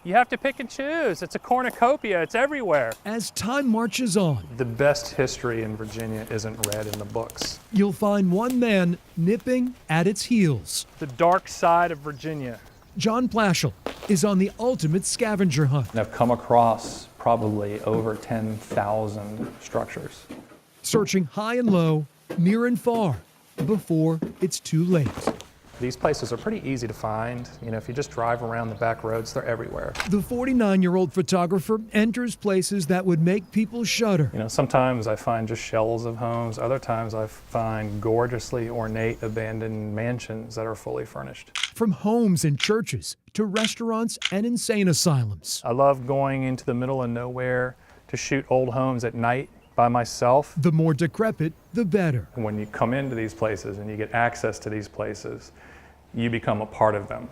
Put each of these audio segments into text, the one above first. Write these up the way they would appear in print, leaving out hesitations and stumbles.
You have to pick and choose. It's a cornucopia, it's everywhere. As time marches on, The best history in Virginia isn't read in the books. you'll find one man nipping at its heels. The dark side of Virginia. John Plashal is on the ultimate scavenger hunt, And I've come across probably over 10,000 structures. searching high and low, near and far, before it's too late. These places are pretty easy to find. You know, if you just drive around the back roads, they're everywhere. The 49-year-old photographer enters places that would make people shudder. You know, sometimes I find just shells of homes. Other times I find gorgeously ornate abandoned mansions that are fully furnished. From homes and churches to restaurants and insane asylums. I love going into the middle of nowhere to shoot old homes at night by myself. The more decrepit, the better. When you come into these places and you get access to these places, you become a part of them.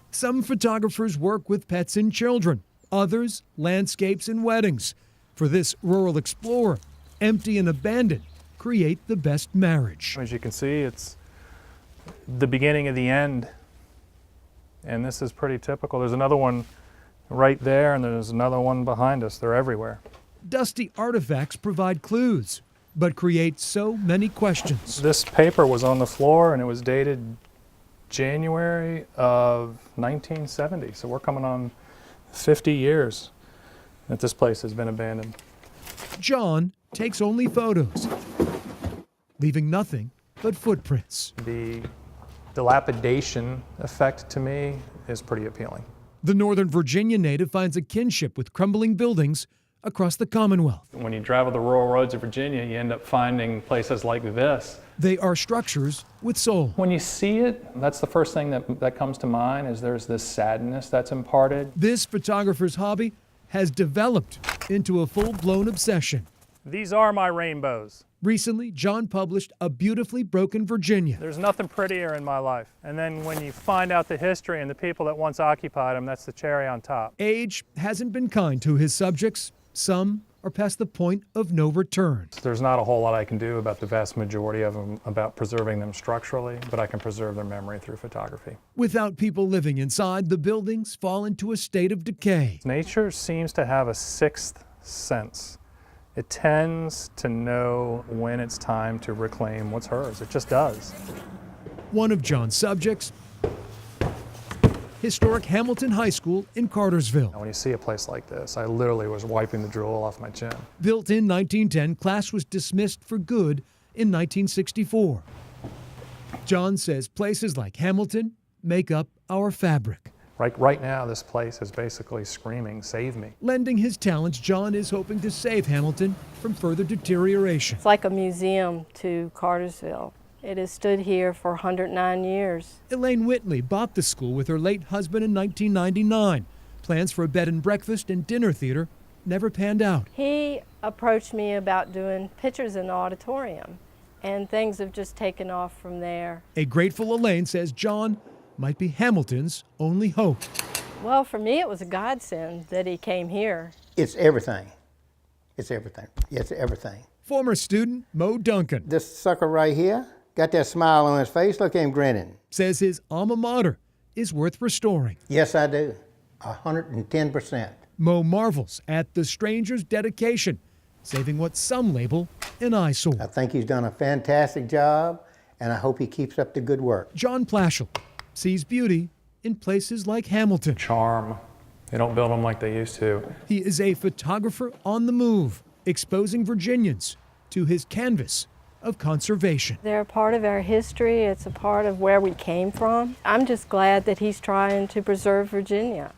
Some photographers work with pets and children, others landscapes and weddings. For this rural explorer, empty and abandoned create the best marriage. As you can see, it's the beginning of the end. And this is pretty typical. There's another one right there, and there's another one behind us. They're everywhere. Dusty artifacts provide clues, but create so many questions. This paper was on the floor, and it was dated January of 1970. So we're coming on 50 years that this place has been abandoned. John takes only photos, leaving nothing but footprints. The dilapidation effect to me is pretty appealing. The Northern Virginia native finds a kinship with crumbling buildings across the Commonwealth. When you travel the rural roads of Virginia, you end up finding places like this. They are structures with soul. When you see it, that's the first thing that comes to mind is there's this sadness that's imparted. This photographer's hobby has developed into a full-blown obsession. These are my rainbows. Recently, John published A Beautifully Broken Virginia. There's nothing prettier in my life. And then when you find out the history and the people that once occupied them, that's the cherry on top. Age hasn't been kind to his subjects. Some are past the point of no return. There's not a whole lot I can do about the vast majority of them, about preserving them structurally, but I can preserve their memory through photography. Without people living inside, the buildings fall into a state of decay. Nature seems to have a sixth sense. It tends to know when it's time to reclaim what's hers. It just does. One of John's subjects, historic Hamilton High School in Cartersville. When you see a place like this, I literally was wiping the drool off my chin. Built in 1910, class was dismissed for good in 1964. John says places like Hamilton make up our fabric. Right now, this place is basically screaming, "Save me." Lending his talents, John is hoping to save Hamilton from further deterioration. It's like a museum to Cartersville. It has stood here for 109 years. Elaine Whitley bought the school with her late husband in 1999. Plans for a bed and breakfast and dinner theater never panned out. He approached me about doing pictures in the auditorium, and things have just taken off from there. A grateful Elaine says John might be Hamilton's only hope. Well, for me, it was a godsend that he came here. It's everything. It's everything. It's everything. Former student Mo Duncan This sucker right here got that smile on his face. Look at him grinning. says his alma mater is worth restoring. Yes, I do. 110%. Mo marvels at the stranger's dedication, saving what some label an eyesore. I think he's done a fantastic job, and I hope he keeps up the good work. John Plashal sees beauty in places like Hamilton. Charm. They don't build them like they used to. He is a photographer on the move, exposing Virginians to his canvas of conservation. They're a part of our history. It's a part of where we came from. I'm just glad that he's trying to preserve Virginia.